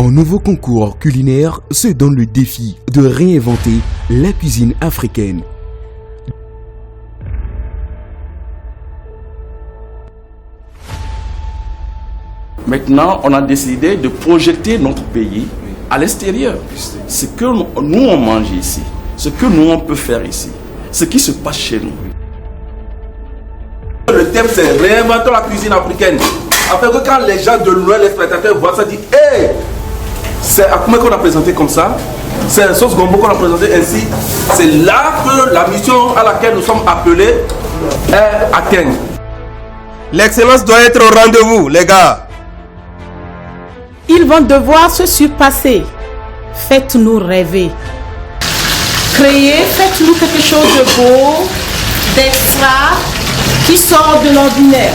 Un nouveau concours culinaire se donne le défi de réinventer la cuisine africaine. Maintenant, on a décidé de projeter notre pays à l'extérieur. Ce que nous on mange ici, ce que nous on peut faire ici, ce qui se passe chez nous. Le thème c'est réinventons la cuisine africaine. Afin que quand les gens de loin, les spectateurs voient ça, disent hey, c'est à comment qu'on a présenté comme ça, c'est un sauce gombo qu'on a présenté ainsi. C'est là que la mission à laquelle nous sommes appelés est atteinte. L'excellence doit être au rendez-vous, les gars. Ils vont devoir se surpasser. Faites-nous rêver. Créez, faites-nous quelque chose de beau, d'extra, qui sort de l'ordinaire.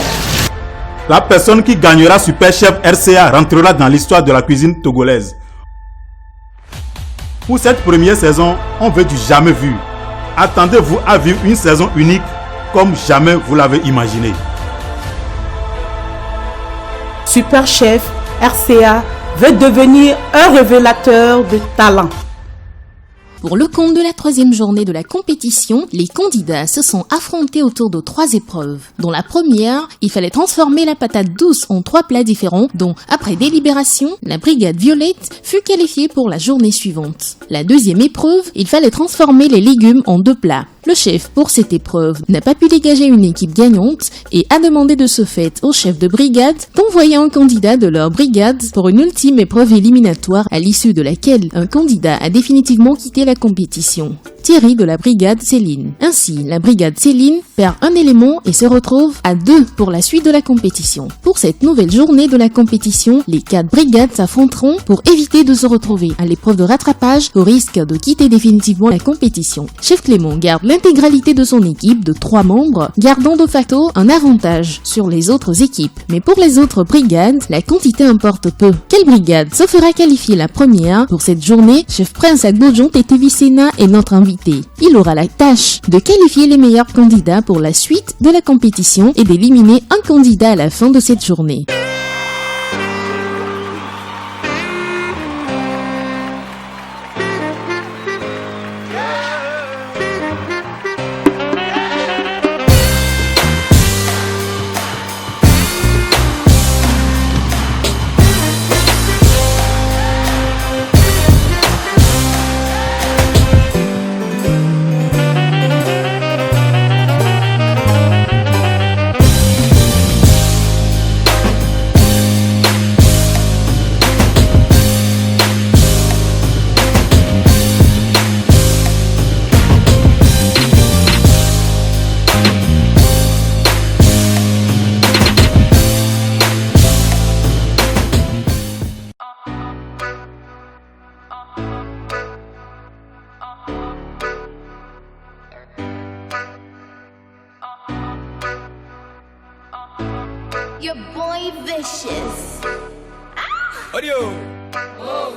La personne qui gagnera Super Chef RCA rentrera dans l'histoire de la cuisine togolaise. Pour cette première saison, on veut du jamais vu. Attendez-vous à vivre une saison unique comme jamais vous l'avez imaginé. Super Chef RCA veut devenir un révélateur de talent. Pour le compte de la 3e journée de la compétition, les candidats se sont affrontés autour de 3 épreuves. Dans la première, il fallait transformer la patate douce en 3 plats différents, dont, après délibération, la brigade violette fut qualifiée pour la journée suivante. La deuxième épreuve, il fallait transformer les légumes en 2 plats. Le chef, pour cette épreuve, n'a pas pu dégager une équipe gagnante et a demandé de ce fait au chef de brigade d'envoyer un candidat de leur brigade pour une ultime épreuve éliminatoire à l'issue de laquelle un candidat a définitivement quitté la compétition. Thierry de la brigade Céline. Ainsi, la brigade Céline perd un élément et se retrouve à 2 pour la suite de la compétition. Pour cette nouvelle journée de la compétition, les 4 brigades s'affronteront pour éviter de se retrouver à l'épreuve de rattrapage au risque de quitter définitivement la compétition. Chef Clément garde l'intégralité de son équipe de 3 membres, gardant de facto un avantage sur les autres équipes. Mais pour les autres brigades, la quantité importe peu. Quelle brigade se fera qualifier la première pour cette journée? Chef Prince Agbodjon et TV Sénat est notre invité. Il aura la tâche de qualifier les meilleurs candidats pour la suite de la compétition et d'éliminer un candidat à la fin de cette journée. Your boy vicious. Audio. Oh.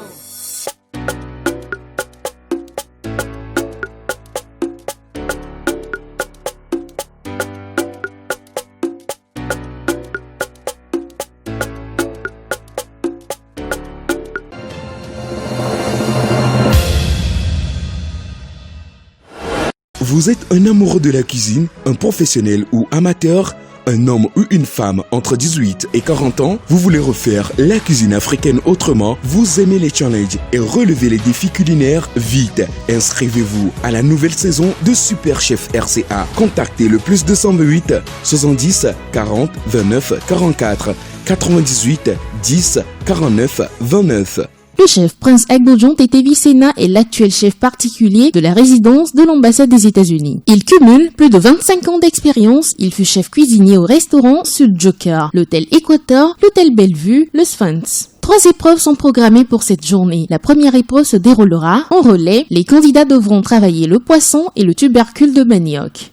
Vous êtes un amoureux de la cuisine, un professionnel ou amateur, un homme ou une femme entre 18 et 40 ans, vous voulez refaire la cuisine africaine autrement, vous aimez les challenges et relever les défis culinaires, vite, inscrivez-vous à la nouvelle saison de Super Chef RCA. Contactez le +228 70 40 29 44 98 10 49 29. Le chef Prince Agbodjon et TV Sénat est l'actuel chef particulier de la résidence de l'ambassade des États-Unis. Il cumule plus de 25 ans d'expérience. Il fut chef cuisinier au restaurant Sud Joker, l'hôtel Équateur, l'hôtel Bellevue, le Sphinx. 3 épreuves sont programmées pour cette journée. La première épreuve se déroulera en relais. Les candidats devront travailler le poisson et le tubercule de manioc.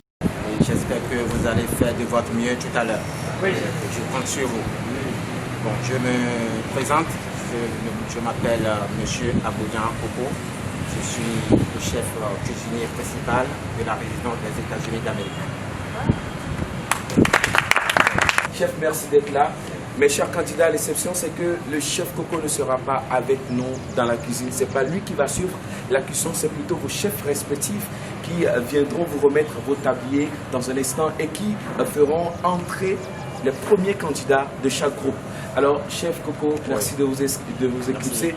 J'espère que vous allez faire de votre mieux tout à l'heure. Oui. Je compte sur vous. Bon, je me présente. Je m'appelle Monsieur Agbodjon Popo. Je suis le chef cuisinier principal de la résidence des États-Unis d'Amérique. Chef, merci d'être là. mes chers candidats, l'exception, c'est que le chef Coco ne sera pas avec nous dans la cuisine. Ce n'est pas lui qui va suivre la cuisson, c'est plutôt vos chefs respectifs qui viendront vous remettre vos tabliers dans un instant et qui feront entrer les premiers candidats de chaque groupe. Alors, chef Coco, merci de vous éclipser.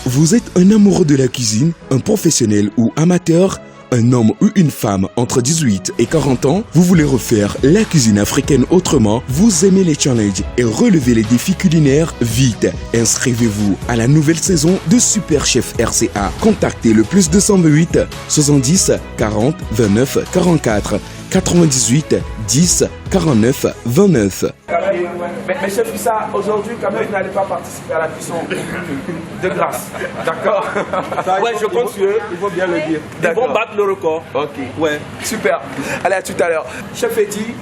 Vous êtes un amoureux de la cuisine, un professionnel ou amateur, un homme ou une femme entre 18 et 40 ans, vous voulez refaire la cuisine africaine autrement, vous aimez les challenges et relever les défis culinaires, vite, inscrivez-vous à la nouvelle saison de Super Chef RCA. Contactez le plus 228 70 40 29 44 98 10 49 29. Mais chef Issa, aujourd'hui, quand même, vous n'allez pas participer à la cuisson de grâce. D'accord? Ouais, je compte sur eux. Il faut bien le dire. Ils vont battre le record. Ok. Ouais. Super. Allez, à tout à l'heure. Chef Eddie,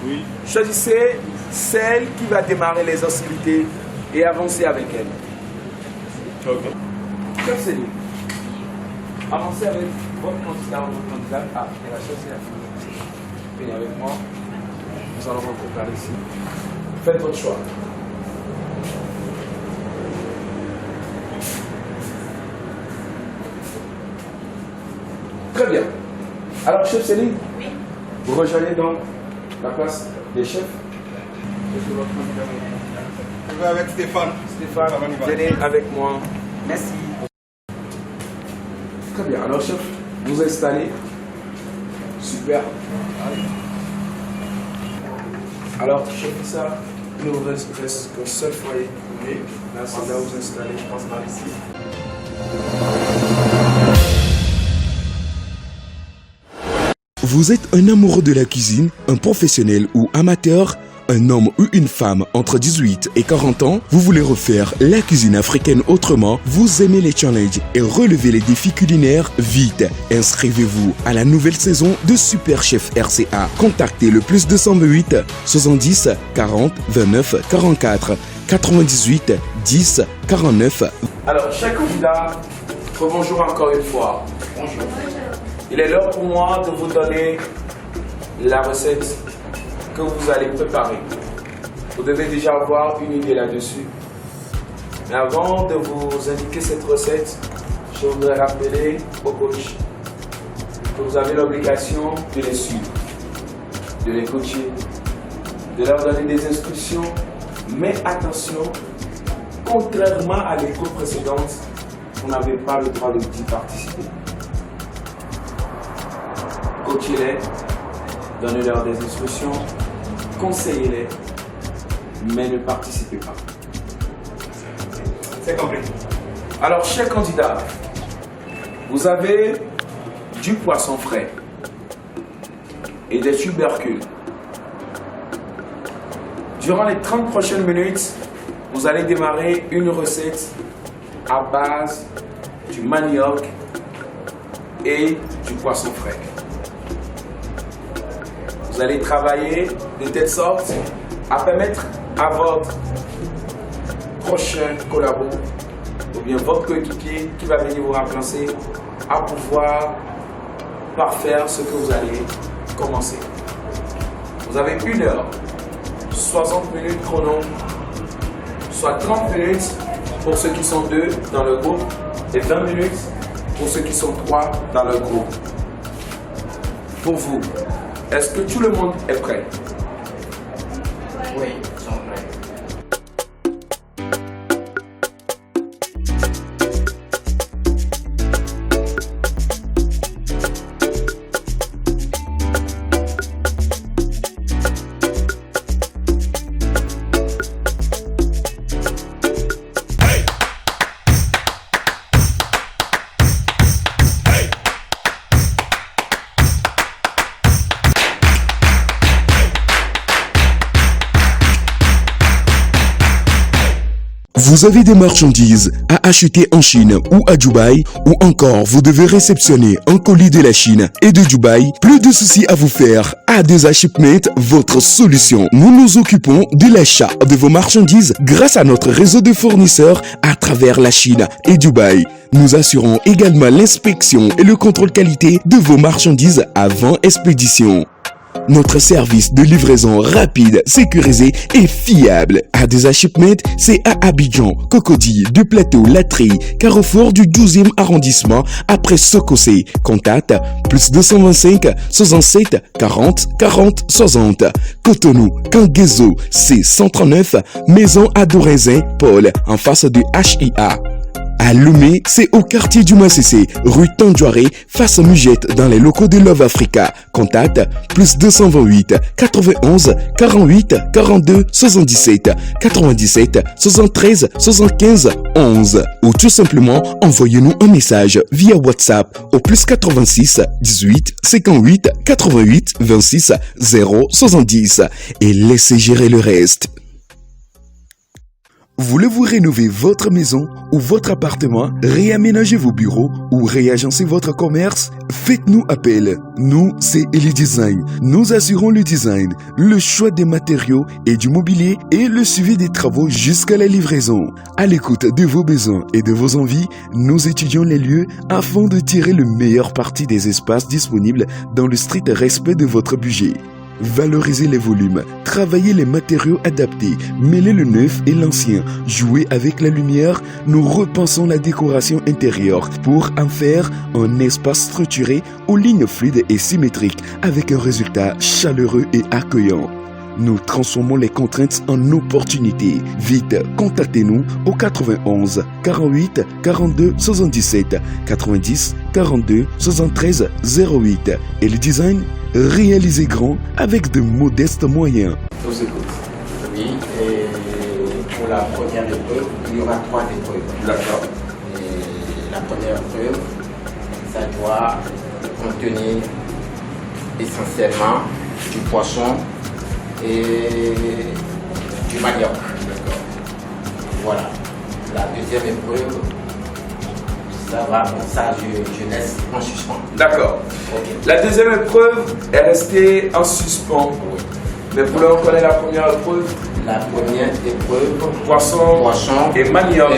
choisissez celle qui va démarrer les hostilités et avancer avec elle. Ok. Chef Céline, avancez avec votre candidat ou votre candidate. Ah, elle va choisir la fille. Venez avec moi. Nous allons vous préparer ici. Faites votre choix. Très bien. Alors, chef Céline, vous rejoignez donc la place des chefs. Je vais avec Stéphane. Stéphane, venez avec moi. Merci. Très bien. Alors, chef, vous installez. Super. Alors, chef Issa, il ne vous reste qu'un seul foyer. Oui. Là, c'est là où vous installez. Je pense par ici. Vous êtes un amoureux de la cuisine, un professionnel ou amateur, un homme ou une femme entre 18 et 40 ans, vous voulez refaire la cuisine africaine autrement, vous aimez les challenges et relever les défis culinaires, vite, inscrivez-vous à la nouvelle saison de Super Chef RCA. Contactez le plus 228 70 40 29 44 98 10 49. Alors, chers candidats, bonjour encore une fois. Bonjour. Il est l'heure pour moi de vous donner la recette que vous allez préparer. Vous devez déjà avoir une idée là-dessus. Mais avant de vous indiquer cette recette, je voudrais rappeler aux coachs que vous avez l'obligation de les suivre, de les coacher, de leur donner des instructions. Mais attention, contrairement à l'école précédente, vous n'avez pas le droit d'y participer. Coachez-les, donnez-leur des instructions, conseillez-les, mais ne participez pas. C'est compris. Alors, chers candidats, vous avez du poisson frais et des tubercules. Durant les 30 prochaines minutes, vous allez démarrer une recette à base du manioc et du poisson frais. Vous allez travailler de telle sorte à permettre à votre prochain collabo ou bien votre coéquipier qui va venir vous remplacer à pouvoir parfaire ce que vous allez commencer. Vous avez 1 heure, 60 minutes chrono, soit 30 minutes pour ceux qui sont 2 dans le groupe et 20 minutes pour ceux qui sont 3 dans le groupe. Pour vous, est-ce que tout le monde est prêt? Oui, ils sont prêts. Vous avez des marchandises à acheter en Chine ou à Dubaï, ou encore vous devez réceptionner un colis de la Chine et de Dubaï, plus de soucis à vous faire. A2A Shipment, votre solution. Nous nous occupons de l'achat de vos marchandises grâce à notre réseau de fournisseurs à travers la Chine et Dubaï. Nous assurons également l'inspection et le contrôle qualité de vos marchandises avant expédition. Notre service de livraison rapide, sécurisé et fiable. ADESA Shipment, c'est à Abidjan, Cocody, du Plateau, Latry, Carrefour du 12e arrondissement, après Sokosé. Contact plus 225 67 40 40 60. Cotonou, Kangezo, C139, Maison à Dorézin, Paul, en face du HIA. À Lomé, c'est au quartier du Massissé, rue Tandjouaré, face à Mugette, dans les locaux de Love Africa. Contact plus 228 91 48 42 77 97 73 75 11. Ou tout simplement, envoyez-nous un message via WhatsApp au plus 86 18 58 88 26 0 70 et laissez gérer le reste. Voulez-vous rénover votre maison ou votre appartement, réaménager vos bureaux ou réagencer votre commerce? Faites-nous appel. Nous, c'est Eli Design. Nous assurons le design, le choix des matériaux et du mobilier et le suivi des travaux jusqu'à la livraison. À l'écoute de vos besoins et de vos envies, nous étudions les lieux afin de tirer le meilleur parti des espaces disponibles dans le strict respect de votre budget. Valorisez les volumes, travaillez les matériaux adaptés, mêlez le neuf et l'ancien, jouez avec la lumière, nous repensons la décoration intérieure pour en faire un espace structuré aux lignes fluides et symétriques avec un résultat chaleureux et accueillant. Nous transformons les contraintes en opportunités. Vite, contactez-nous au 91 48 42 77 90 42 73 08 et le design réalisé grand avec de modestes moyens. Oui, et pour la première épreuve, il y aura 3 épreuves. D'accord. Et la première épreuve, ça doit contenir essentiellement du poisson et du manioc. Voilà. La deuxième épreuve, ça je laisse en suspens. D'accord. Okay. La deuxième épreuve est restée en suspens. Oui. Mais vous voulez connaître la première épreuve? La première épreuve, Poisson et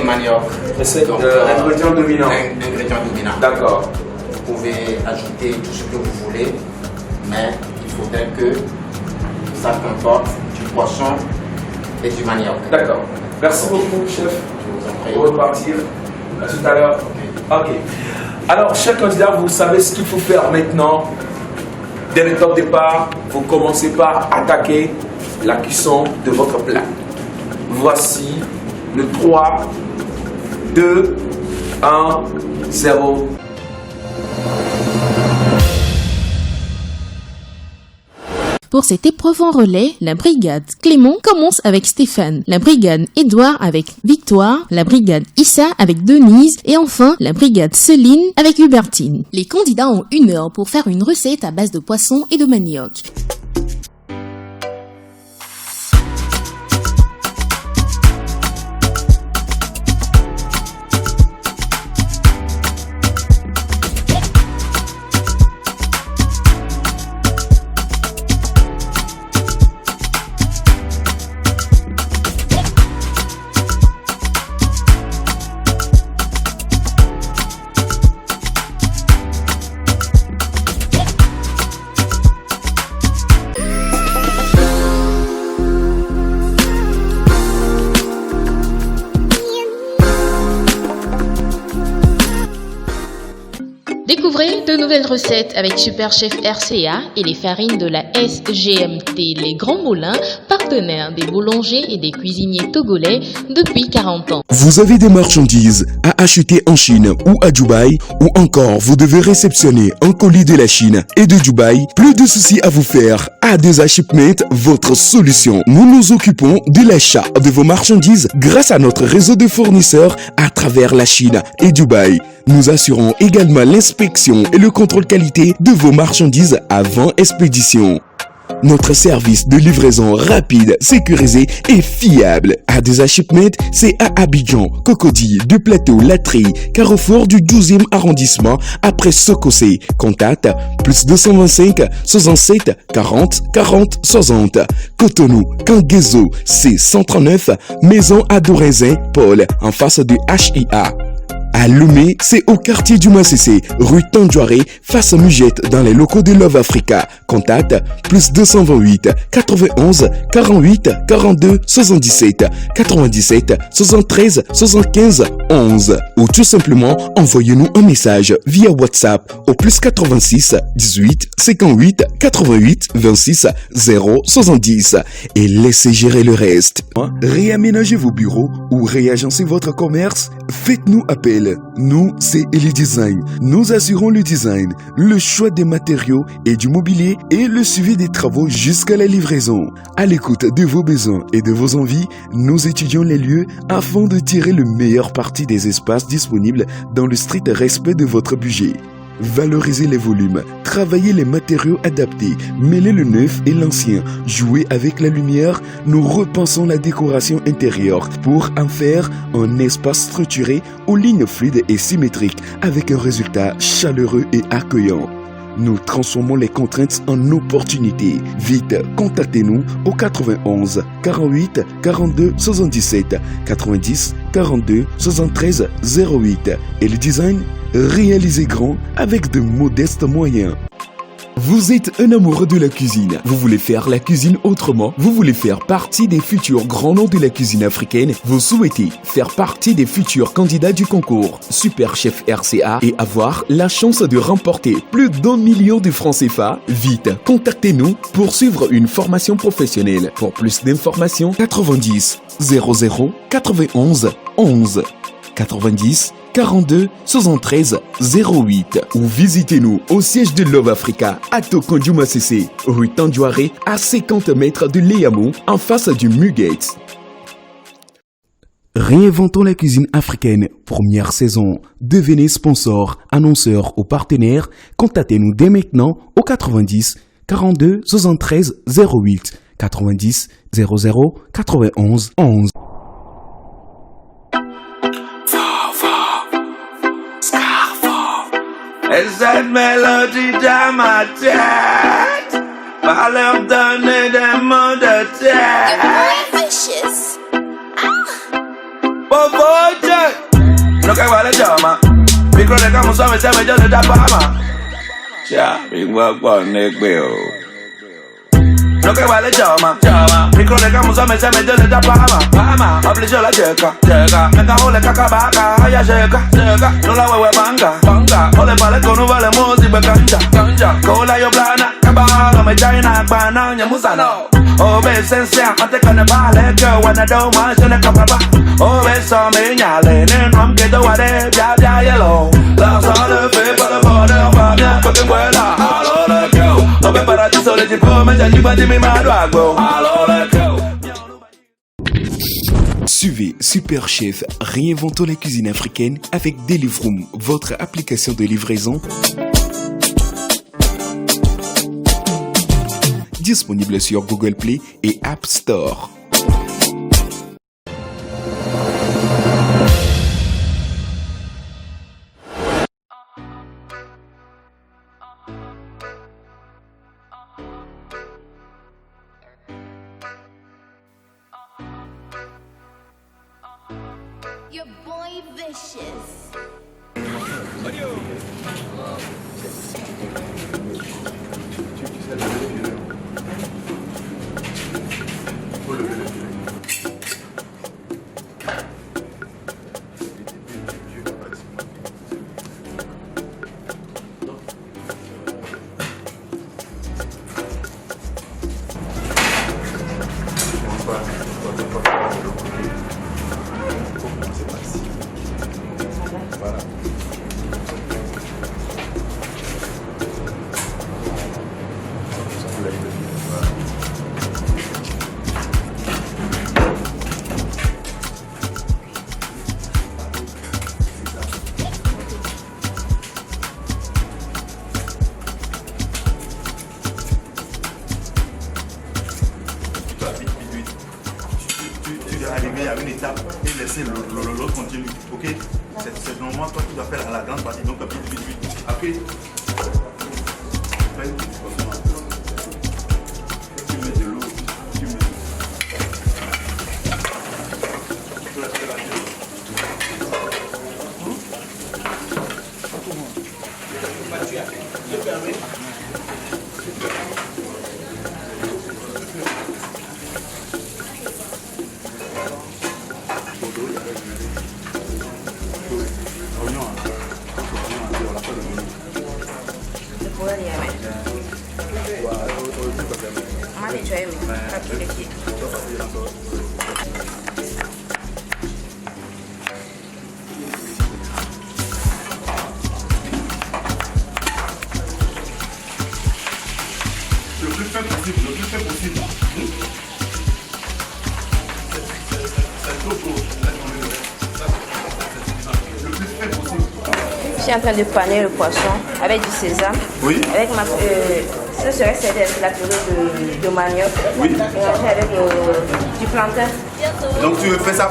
manioc. C'est l'ingrédient dominant. Ingrédient dominant. D'accord. Vous pouvez ajouter tout ce que vous voulez, mais il faudrait que ça comporte du poisson et du manioc. D'accord. Merci beaucoup, chef. Je vous en prie. Pour repartir. À tout à l'heure. Ok. Alors, chers candidats, vous savez ce qu'il faut faire maintenant. Dès le top départ, vous commencez par attaquer la cuisson de votre plat. Voici le 3, 2, 1, 0. Pour cette épreuve en relais, la brigade Clément commence avec Stéphane, la brigade Édouard avec Victoire, la brigade Issa avec Denise et enfin la brigade Céline avec Hubertine. Les candidats ont 1 heure pour faire une recette à base de poisson et de manioc. Découvrez de nouvelles recettes avec Super Chef RCA et les farines de la SGMT, les Grands Moulins, partenaires des boulangers et des cuisiniers togolais depuis 40 ans. Vous avez des marchandises à acheter en Chine ou à Dubaï, ou encore vous devez réceptionner un colis de la Chine et de Dubaï, plus de soucis à vous faire. ADESA Shipment, votre solution. Nous nous occupons de l'achat de vos marchandises grâce à notre réseau de fournisseurs à travers la Chine et Dubaï. Nous assurons également l'inspection et le contrôle qualité de vos marchandises avant expédition. Notre service de livraison rapide, sécurisé et fiable. ADESA Shipment, c'est à Abidjan, Cocody, du Plateau, Latry, Carrefour du 12e arrondissement, après Sokosé. Contact plus 225 67 40 40 60. Cotonou, Kangezo, C139, Maison à Dorézin, Paul, en face du HIA. À Lomé, c'est au quartier du Massissé, rue Tandjouaré, face à Mugette, dans les locaux de Love Africa. Contact plus 228 91 48 42 77 97 73 75 11 ou tout simplement envoyez-nous un message via WhatsApp au plus 86 18 58 88 26 0 70 et laissez gérer le reste. Réaménagez vos bureaux ou réagencez votre commerce, faites-nous appel. Nous, c'est Eli Design. Nous assurons le design, le choix des matériaux et du mobilier et le suivi des travaux jusqu'à la livraison. À l'écoute de vos besoins et de vos envies, nous étudions les lieux afin de tirer le meilleur parti des espaces disponibles dans le strict respect de votre budget. Valorisez les volumes, travaillez les matériaux adaptés, mêlez le neuf et l'ancien, jouez avec la lumière, nous repensons la décoration intérieure pour en faire un espace structuré aux lignes fluides et symétriques avec un résultat chaleureux et accueillant. Nous transformons les contraintes en opportunités. Vite, contactez-nous au 91 48 42 77 90 42 73 08 et le design réalisé grand avec de modestes moyens. Vous êtes un amoureux de la cuisine. Vous voulez faire la cuisine autrement. Vous voulez faire partie des futurs grands noms de la cuisine africaine. Vous souhaitez faire partie des futurs candidats du concours Super Chef RCA et avoir la chance de remporter plus d'1 million de francs CFA. Vite, contactez-nous pour suivre une formation professionnelle. Pour plus d'informations, 90 00 91 11 90 42 73 08 ou visitez-nous au siège de Love Africa à Tokondu Massissé, rue Tandjouaré à 50 mètres de Léamou en face du Mugate. Réinventons la cuisine africaine, première saison. Devenez sponsor, annonceur ou partenaire. Contactez-nous dès maintenant au 90 42 73 08 90 00 91 11. Et cette mélodie dans ma tête va leur donner des mots de tête. You're vicious. No que vale llama. Micro de camo suave se me yo de tapama. Ya, big work one neck bill. No que vale llama. Micro de camo suave se me yo de tapama. Obligio la checa. Me cago le caca vaca. Aya checa. No la huevo manga. Ole pale con un vale música canja. Cola yo plana. Cabalo me china pana. Nyamusano. Obesencia, antes que ne vale, que when I don't want to ne capaba. Obeso me nyale, ne nom que do wade, bia yellow. La sole fe para poder para porque vuela. Allo le go. Obe para ti sole ti come, ya ni pa ti mi madwago. Allo le go. Suivez Super Chef, réinventons la cuisine africaine avec Deliveroom, votre application de livraison. Disponible sur Google Play et App Store. Your boy vicious. Arriver à une étape et laisser l'autre continuer. Ok? C'est normalement toi qui dois faire à la grande partie. Donc vite. Après, tu mets de l'eau. On m'a nettoyé, mais pas tous les pieds. Le plus fait possible, le plus fait possible. C'est trop chaud. Le plus fait possible. Je suis en train de paner le poisson avec du sésame. Oui. Avec ma, ce serait servi avec la purée de manioc. Oui. Mélangé avec du plantain. Donc tu fais ça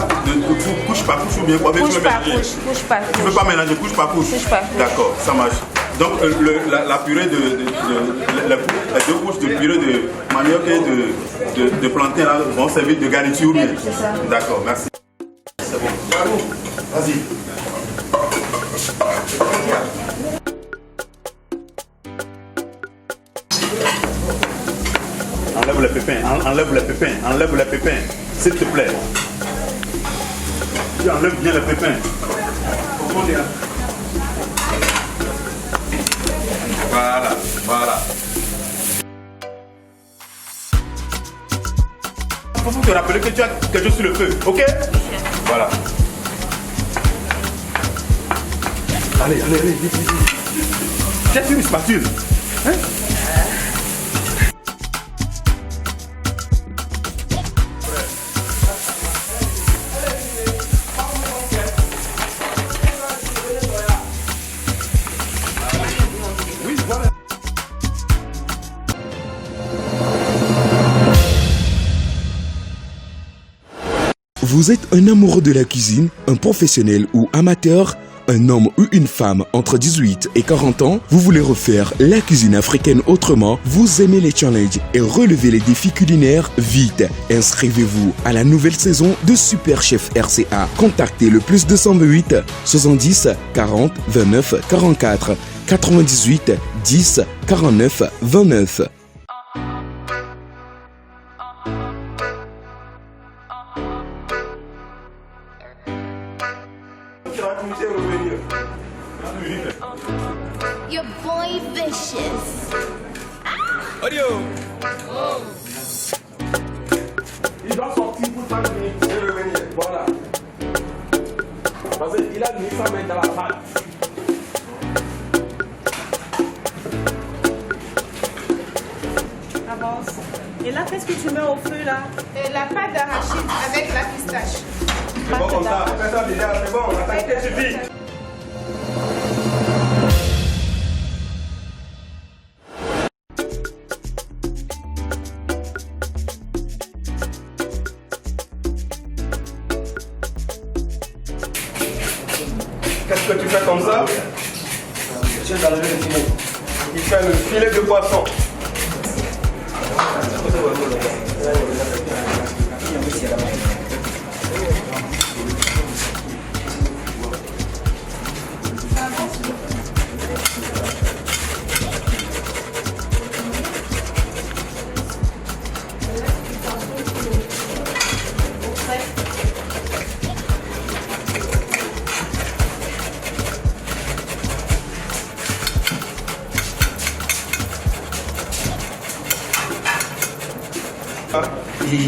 couche par couche ou bien quoi? Couche par couche. Couche par couche. Tu ne peux pas mélanger couche par couche? Couche par couche. D'accord, ça marche. Donc la purée les deux couches de purée de manioc et de plantain là, vont servir de garniture ou bien? C'est ça. D'accord, merci. C'est bon. Bravo. Vas-y. Enlève les pépins, enlève les pépins, enlève les pépins, s'il te plaît. Tu enlèves bien les pépins. Voilà, voilà. Il faut te rappeler que tu as quelque chose sur le feu, ok? Voilà. Allez, vite, vite, vite. Jette une spatule. Hein? Oui, voilà. Vous êtes un amoureux de la cuisine, un professionnel ou amateur, un homme ou une femme entre 18 et 40 ans, vous voulez refaire la cuisine africaine autrement, vous aimez les challenges et relever les défis culinaires, vite, inscrivez-vous à la nouvelle saison de Super Chef RCA. Contactez le plus 228 70 40 29 44 98 10 49 29. Your boy vicious. Audio. Il doit sortir pour 5 minutes et revenir. Voilà. Parce qu'il a mis sa main dans la pâte. Avance. Et là, qu'est-ce que tu mets au feu là? La pâte d'arachide avec la pistache. C'est bon comme ça. Fais ça déjà, c'est bon. La qualité suffit. Qu'est-ce que tu fais comme ça? Il fait le filet de poisson.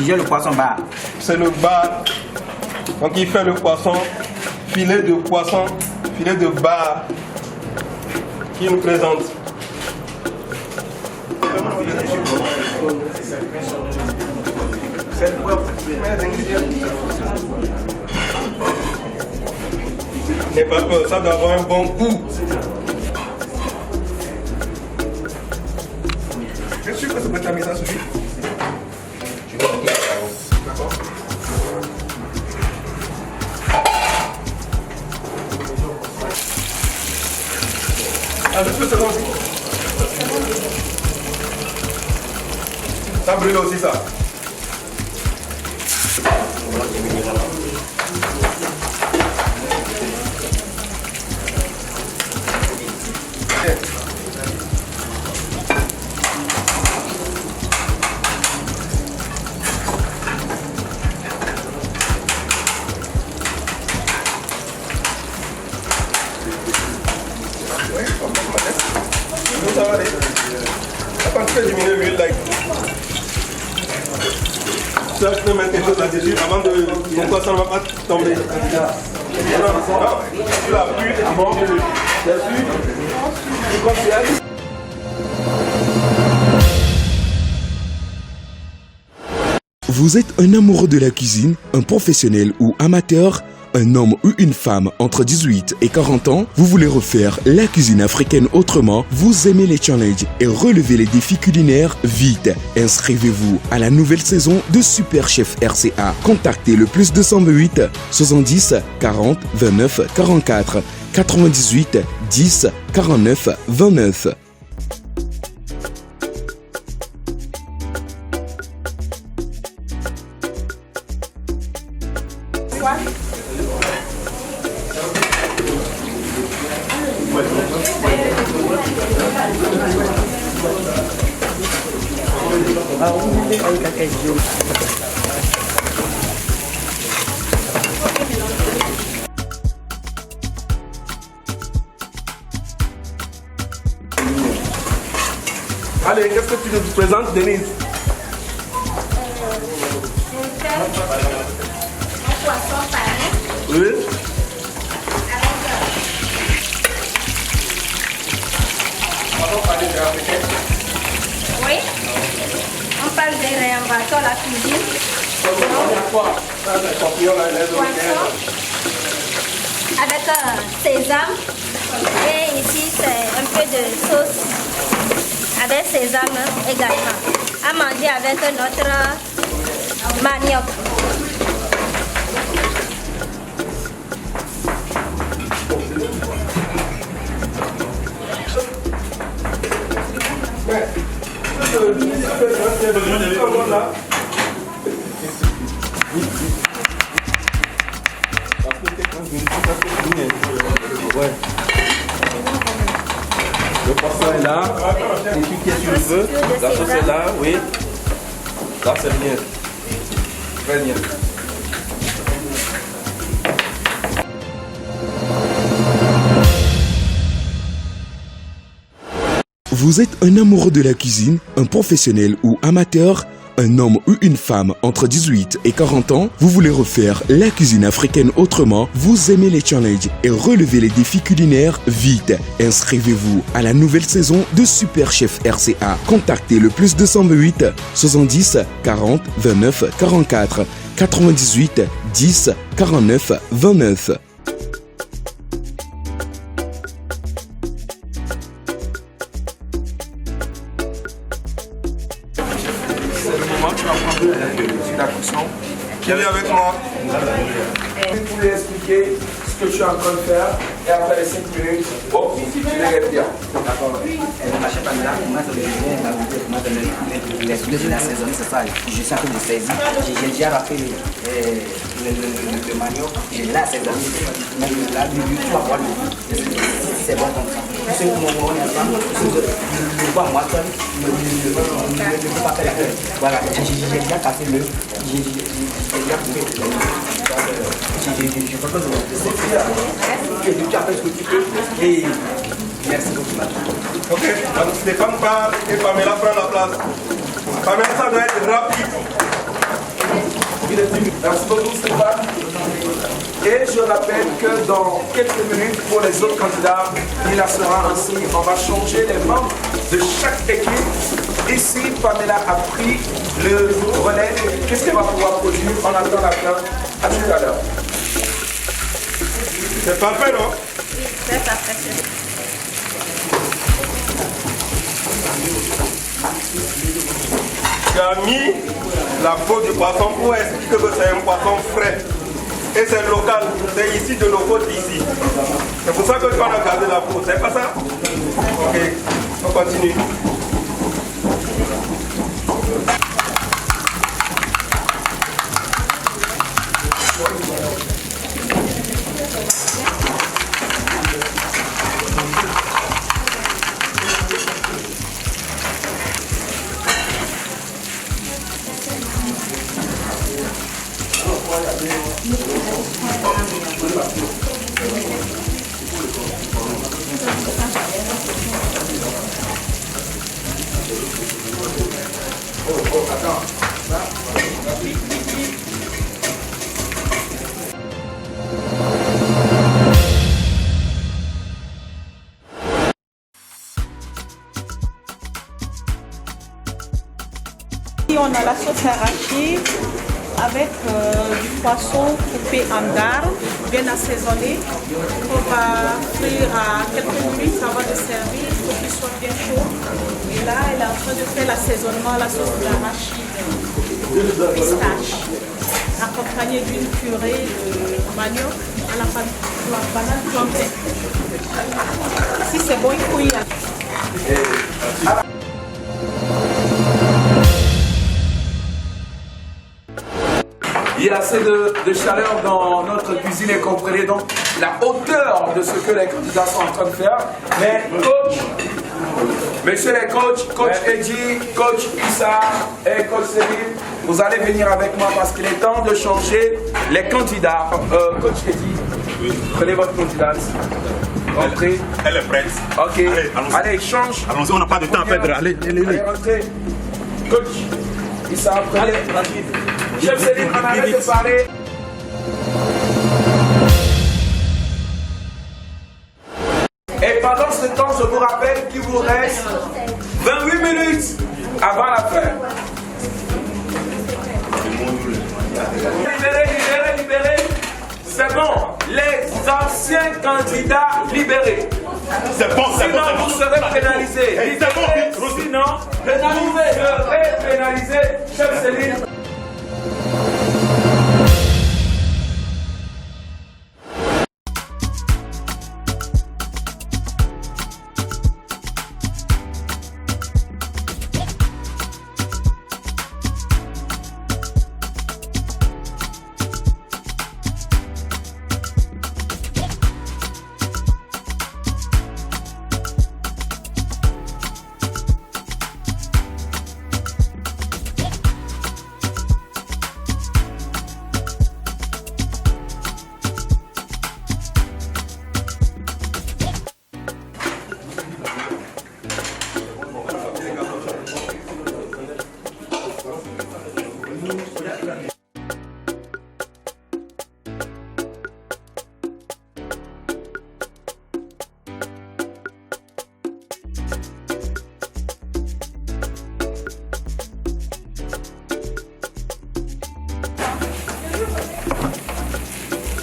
J'ai le poisson bar. C'est le bar. Donc il fait le poisson, filet de poisson, filet de bar qui nous présente. N'aie pas peur, ça doit avoir un bon goût. Je suis sûr que ce que tu as mis ça suffit. D'accord. Ah, je peux secondes. Ça brûle aussi ça. Ça va aller. Quand tu fais diminuer l'huile, like. Ça, je peux mettre quelque chose là-dessus avant de... Pourquoi ça ne va pas tomber? Non, tu l'appuies et tu montes le... Vous êtes un amoureux de la cuisine, un professionnel ou amateur, un homme ou une femme entre 18 et 40 ans, vous voulez refaire la cuisine africaine autrement, vous aimez les challenges et relever les défis culinaires, vite, inscrivez-vous à la nouvelle saison de Super Chef RCA. Contactez le +208 70 40 29 44 98 10 49 29. Allez, qu'est-ce que tu nous présentes, Denise? Un poisson pané. Oui. Oui. On parle de réinvention la cuisine. Poisson avec sésame. Et ici, c'est un peu de sauce avec sésame également. À manger avec notre manioc. Le poisson est là, et puis qui est sur le feu, la sauce est là, oui. Là c'est bien. Très bien. Vous êtes un amoureux de la cuisine, un professionnel ou amateur, un homme ou une femme entre 18 et 40 ans, vous voulez refaire la cuisine africaine autrement, vous aimez les challenges et relever les défis culinaires, vite, inscrivez-vous à la nouvelle saison de Super Chef RCA. Contactez le +208 70 40 29 44 98 10 49 29. La cuisson. Qui est avec moi? Vous lui expliquer ce que tu es en train de faire et après les 5 minutes, bon, tu les bien. D'accord. Ma chef Amina, moi, je la saison, c'est ça. Je suis en train de saisir. J'ai déjà raflé le manioc. J'ai la saison. Là, du tout à voir c'est bon comme ça. Ce moment, on est ensemble. Le bois, moi, seul, ne peut pas faire la gueule. Voilà, j'ai déjà cassé le. J'ai déjà coupé. Je propose de s'écrire. Tu as fait ce que tu peux. Et merci beaucoup. Ok, donc Stéphane part et Pamela prend la place. Pamela, ça doit être rapide. Merci beaucoup Stéphane. Et je rappelle que dans quelques minutes, pour les autres candidats, il la sera ainsi. On va changer les membres de chaque équipe. Ici, Pamela a pris le relais. Qu'est-ce qu'elle va pouvoir produire? On attend la fin. À tout à l'heure. C'est parfait, non? Oui, c'est parfait. Tu as mis la peau du poisson pour expliquer que c'est un poisson frais. Et c'est local, c'est ici de nos côtes ici. C'est pour ça que tu vas garder la peau, c'est pas ça? Ok, on continue. Attends. Ici, on a la sauce arachide avec du poisson coupé en dalle, bien assaisonné. On va frire à quelques minutes avant de servir pour qu'il soit bien chaud. Et là, elle est en train de faire l'assaisonnement à la sauce d'arachide pistache, accompagnée d'une purée de manioc à la banane plantain. Si c'est bon, il faut y aller. Il y a assez de chaleur dans notre cuisine et comprenez donc la hauteur de ce que les candidats sont en train de faire. Mais coach, messieurs les coachs, coach Eddie, coach Issa et coach Céline, vous allez venir avec moi parce qu'il est temps de changer les candidats. Coach Eddie, prenez votre candidate. Entrez. Elle est prête. Ok. Allez, change. Allons-y, on n'a pas de temps à perdre. Allez. Allez, rentrez. Coach Issa, prenez. Chef Céline, on arrête de parler. Et pendant ce temps, je vous rappelle qu'il vous reste 28 minutes avant la fin. Libérez. C'est bon. Les anciens candidats libérés. C'est bon, sinon, vous serez pénalisés. Sinon, vous serez pénalisés. Chef Céline.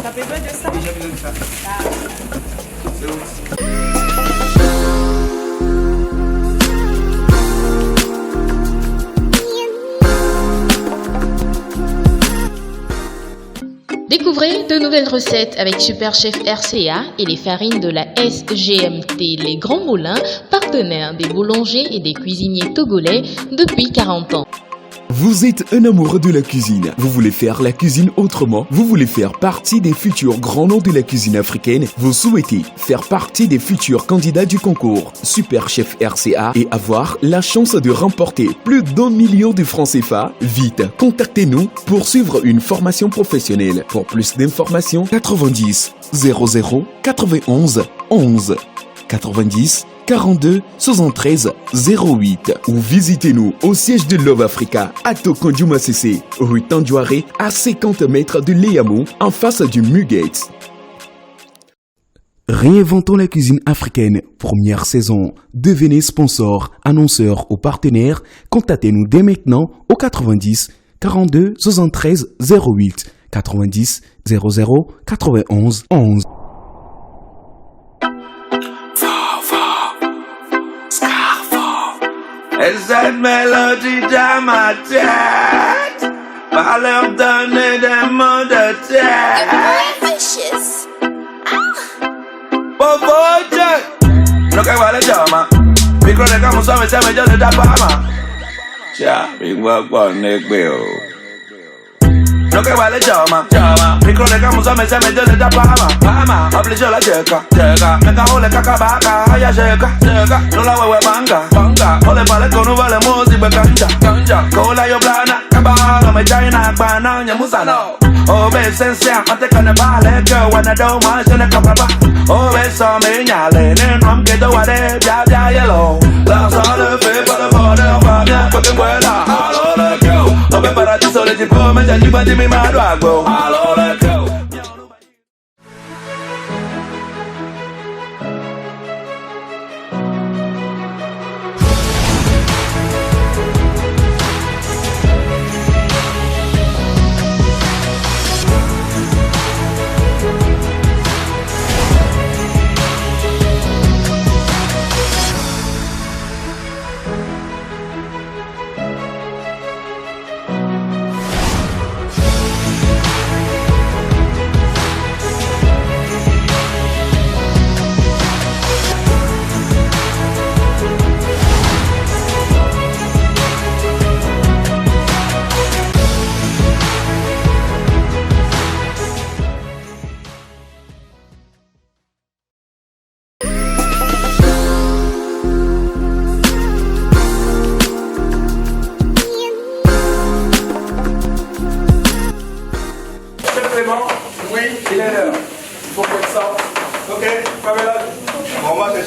T'as besoin de ça? Oui, j'ai besoin de ça. C'est bon. Découvrez de nouvelles recettes avec Super Chef RCA et les farines de la SGMT Les Grands Moulins, partenaires des boulangers et des cuisiniers togolais depuis 40 ans. Vous êtes un amoureux de la cuisine. Vous voulez faire la cuisine autrement. Vous voulez faire partie des futurs grands noms de la cuisine africaine. Vous souhaitez faire partie des futurs candidats du concours Super Chef RCA et avoir la chance de remporter plus d'1 million de francs CFA. Vite, contactez-nous pour suivre une formation professionnelle. Pour plus d'informations, 90 00 91 11 90 42 73 08 ou visitez-nous au siège de Love Africa à Tokondiuma CC, rue Tandouaré à 50 mètres de Léamou en face du Muguet. Réinventons la cuisine africaine, première saison. Devenez sponsor, annonceur ou partenaire. Contactez-nous dès maintenant au 90 42 73 08 90 00 91 11. Et cette mélodie dans ma tête va leur donner des mots de tête. No que vale llama, micro de camo suave se me yo de tapama. Ya, igual con negbeo. No que vale llama, micro de camo suave se me yo de tapama. Pama, obligio la checa, me cago le cacabaca, ya checa, no la huevo manga, ole vale con no vale música canja, cola yo plana, cabalo me china, pana, nyamusano. Obesencia, ante carnevale, girl, when I don't want to capaba. Obeso me nyale, nenwam que do wade, ya yellow. La sole fe para poder para porque vuela. Allo le go, obe para ti sole ti po, me janji pa ti mi madu agbo. Allo le go.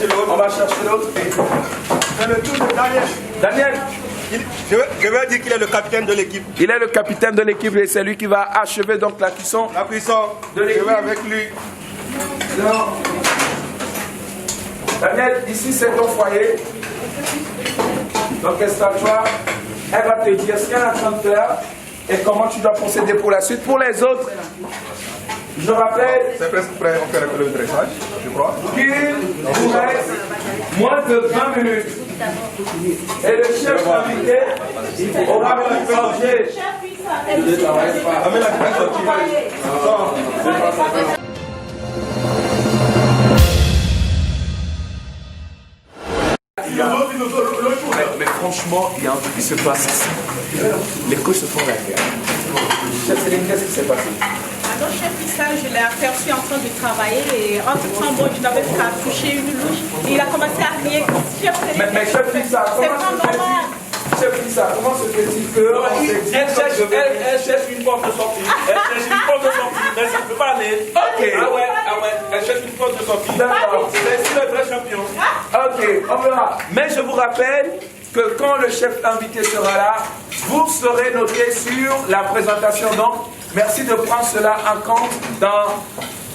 chercher l'autre. On va chercher l'autre. C'est le tour de Daniel. Daniel. Je vais dire qu'il est le capitaine de l'équipe. Il est le capitaine de l'équipe et c'est lui qui va achever donc la cuisson. La cuisson de l'équipe. Je vais avec lui. Non. Daniel, ici c'est ton foyer. Donc installe-toi. Elle va te dire ce qu'elle est en train de faire et comment tu dois procéder pour la suite. Pour les autres, je rappelle. C'est presque prêt, on fait le dressage, je crois. Qu'il vous reste moins de 20 minutes. Et le chef invité aura pu changer. Amène la crème sortie. Mais franchement, il y a un truc qui se passe ici. Les coachs se font la guerre. Chef Céline, qu'est-ce qui s'est passé? Alors, chef Issa, je l'ai aperçu en train de travailler et en tout temps, bon, je n'avais qu'à toucher une louche et il a commencé à crier. Chef Céline, mais chef Issa, comment se fait-il que elle cherche une porte de sortie. Elle cherche une porte de sortie, mais ça ne peut pas aller. Ok. Ah ouais. Elle cherche une porte de sortie. D'accord. C'est le vrai champion. Ok, on verra. Mais je vous rappelle que quand le chef invité sera là, vous serez noté sur la présentation. Donc, merci de prendre cela en compte dans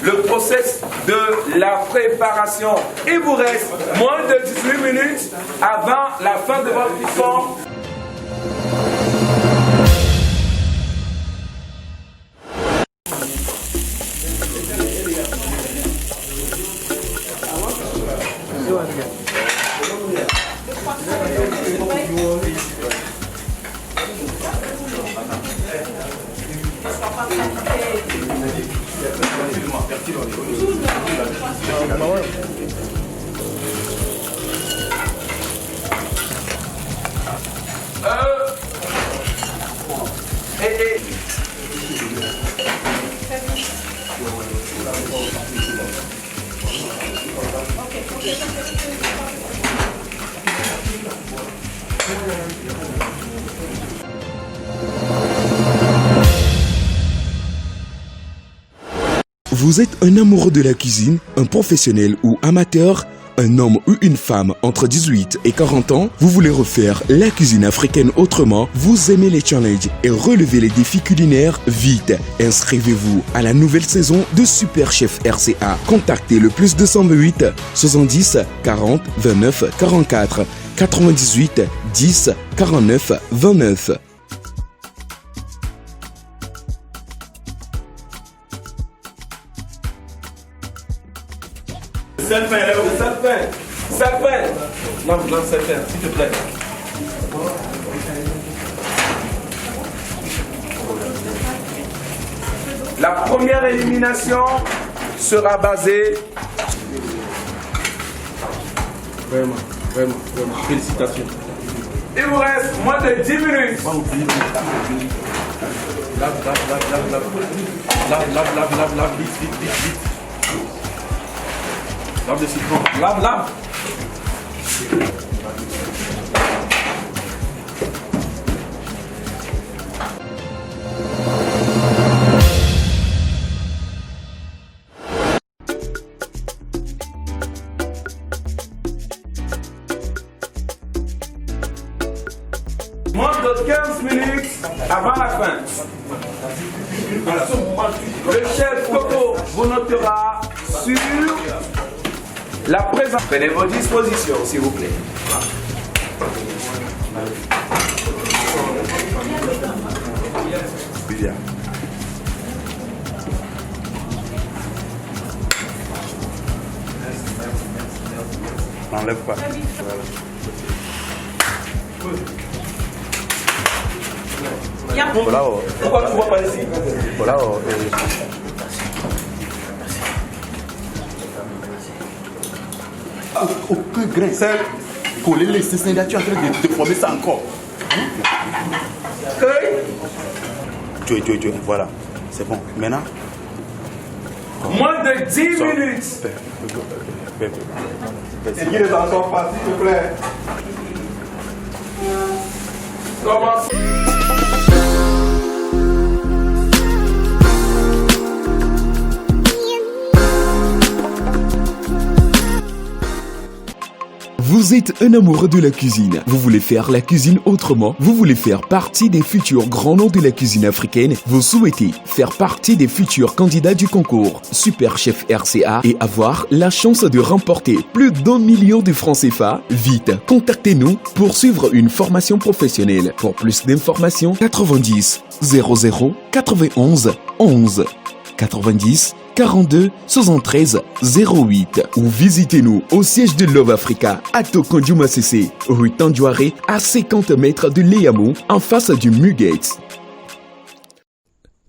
le process de la préparation. Il vous reste moins de 18 minutes avant la fin de votre cuisson. Vous êtes un amoureux de la cuisine, un professionnel ou amateur, un homme ou une femme entre 18 et 40 ans, vous voulez refaire la cuisine africaine autrement, vous aimez les challenges et relever les défis culinaires, vite, inscrivez-vous à la nouvelle saison de Super Chef RCA. Contactez le plus 228 70 40 29 44 98 10 49 29. Salpin. Non, Salpin, s'il te plaît. La première élimination sera basée. Vraiment. Félicitations. Il vous reste moins de 10 minutes. Lave, vite. Lave le citron. Lave. Moins de 15 minutes avant la fin. Le chef Coco vous notera sur la présence. Prenez vos dispositions, s'il vous plaît. Bien. N'enlève pas. Voilà. Pourquoi tu ne vois pas ici? Voilà. Aucun grain. C'est pour les laisser, tu es en train de déformer ça encore. Tu, voilà. C'est bon. Maintenant. Moins de 10 minutes. Et qui les en sort pas, s'il te plaît. Commence. Vous êtes un amoureux de la cuisine. Vous voulez faire la cuisine autrement. Vous voulez faire partie des futurs grands noms de la cuisine africaine. Vous souhaitez faire partie des futurs candidats du concours Super Chef RCA et avoir la chance de remporter plus d'1 million de francs CFA. Vite, contactez-nous pour suivre une formation professionnelle. Pour plus d'informations, 90 00 91 11 90 42 73 08 ou visitez-nous au siège de Love Africa à Tokondiuma CC, rue Tandjouaré à 50 mètres de Léamou en face du Mugates.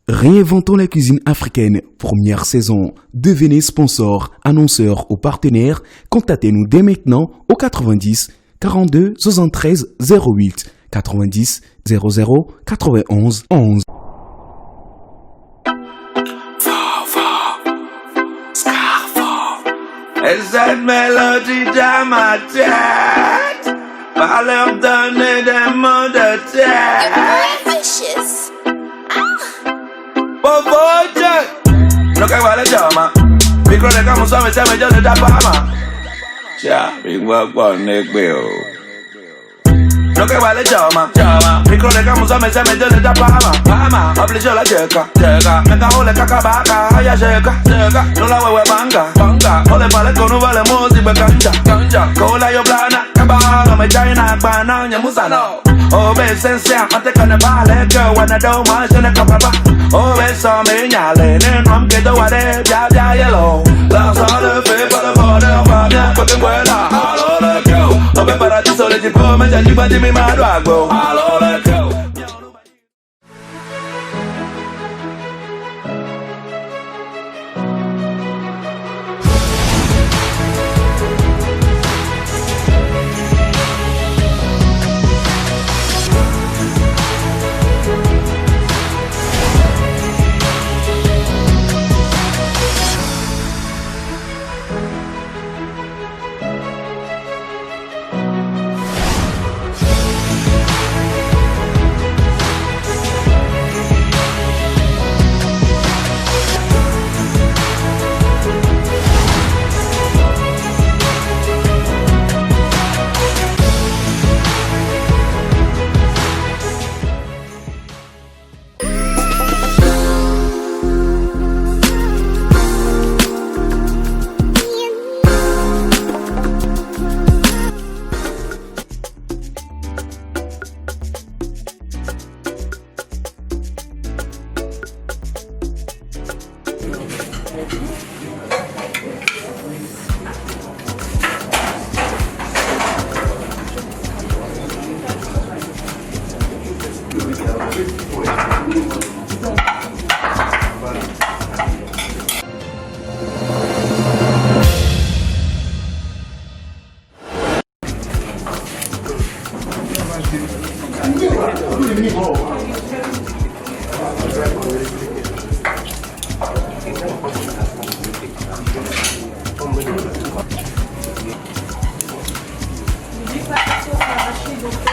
Réinventons la cuisine africaine, première saison. Devenez sponsor, annonceur ou partenaire. Contactez-nous dès maintenant au 90 42 73 08 90 00 91 11. Et cette mélodie dans ma tête va leur donner des mots de tête. Boboche, no que vale llama. Micro de camo suave se me yo de tapama. Ya, vengo con el veo. No que vale llama. Micro de camo suave se me yo de tapama. Pama, obligo la checa. Me cago le caca vaca, allá checa. No la huevo manga. Ole vale con un vale música canja. Cola yo plana, cabana, me china, pana, musano. Obesencia, manteca ne vale, que wanna do más en el capa. Obeso me ñale, no me quedo guare, ya yellow. La sala fe para poder para porque vuela. Alora go, no me para ti solo ti come ya ni mi mano hago. Alora go.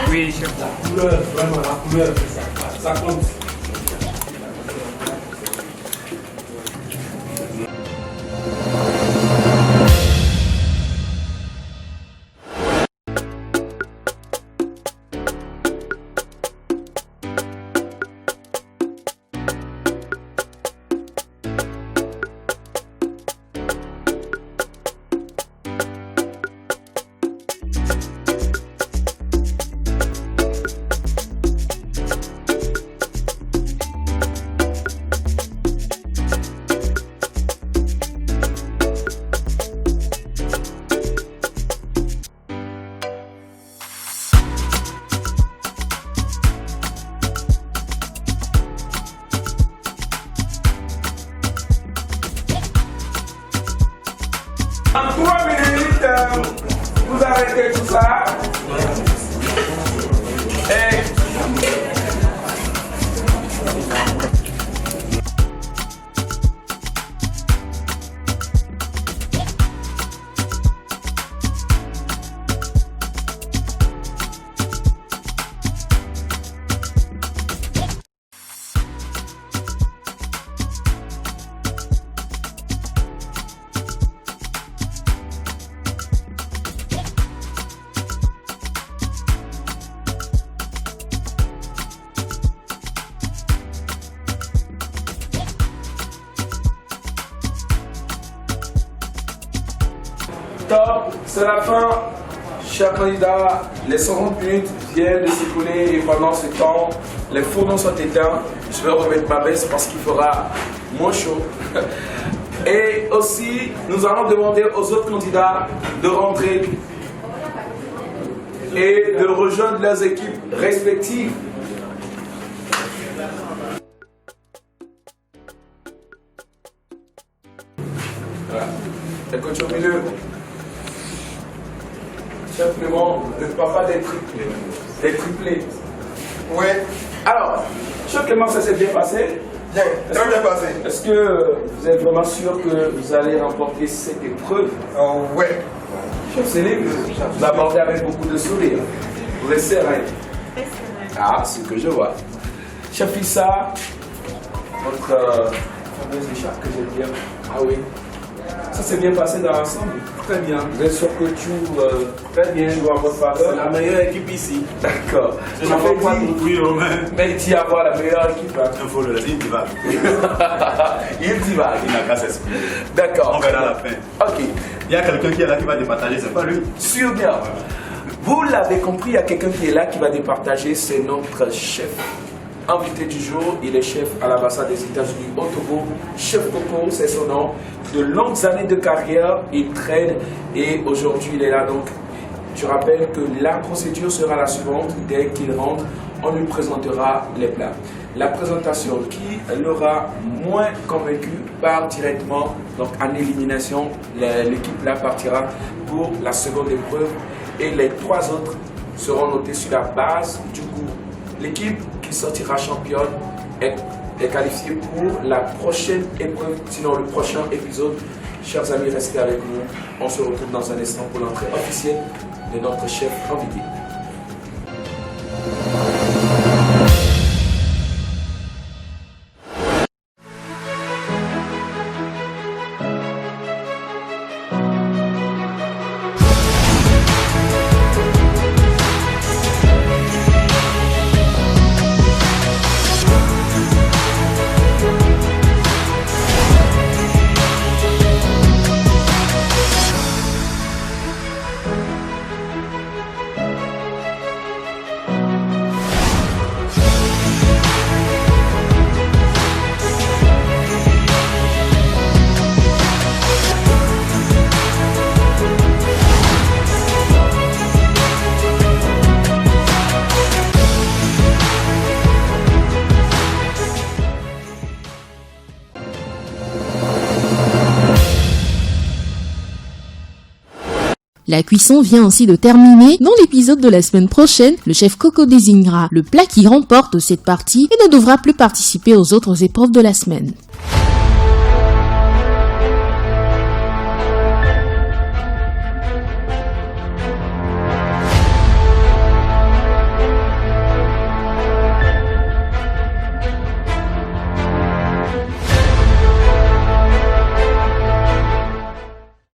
Oui, chef. La couleur, vraiment, la couleur, ça compte. En 3 minutes, vous arrêtez tout ça. Et Top, c'est la fin. Chers candidats, les 60 minutes viennent de s'écouler et pendant ce temps, les fourneaux sont éteints. Je vais remettre ma veste parce qu'il fera moins chaud. Et aussi, nous allons demander aux autres candidats de rentrer et de rejoindre leurs équipes respectives. Voilà. Le coach au milieu. Chef Clément, le papa des triplés. Des triplés. Oui. Alors, Chef Clément, ça s'est bien passé? Bien, très bien passé. Est-ce que vous êtes vraiment sûr que vous allez remporter cette épreuve? Oui. Chef Céline, vous abordez avec beaucoup de sourire. Vous êtes serein. Ah, c'est ce que je vois. Chef Issa, votre fameuse écharpe que j'aime bien. Ah oui. Ça s'est bien passé dans l'ensemble? Très bien. Vous êtes sûr que très bien, joue en votre faveur? C'est la meilleure équipe ici. D'accord. Je n'en vois pas oui, Romain. Mais il dit avoir la meilleure équipe. Hein. Il faut le laisser, il divague. Il divague. Il n'a qu'à s'exprimer. D'accord. On verra à la fin. Ok. Il y a quelqu'un qui est là qui va départager, c'est pas lui. Sûr bien. Vous l'avez compris, il y a quelqu'un qui est là qui va départager, c'est notre chef. Invité du jour, il est chef à l'ambassade des États-Unis au Togo. Chef Coco, c'est son nom. De longues années de carrière, il traîne et aujourd'hui il est là. Donc, je rappelle que la procédure sera la suivante. Dès qu'il rentre, on lui présentera les plats. La présentation qui l'aura moins convaincu part directement, donc en élimination. L'équipe là partira pour la seconde épreuve et les 3 autres seront notés sur la base du goût. L'équipe qui sortira championne est qualifiée pour la prochaine épreuve, sinon le prochain épisode. Chers amis, restez avec nous. On se retrouve dans un instant pour l'entrée officielle de notre chef invité. La cuisson vient ainsi de terminer. Dans l'épisode de la semaine prochaine, le chef Coco désignera le plat qui remporte cette partie et ne devra plus participer aux autres épreuves de la semaine.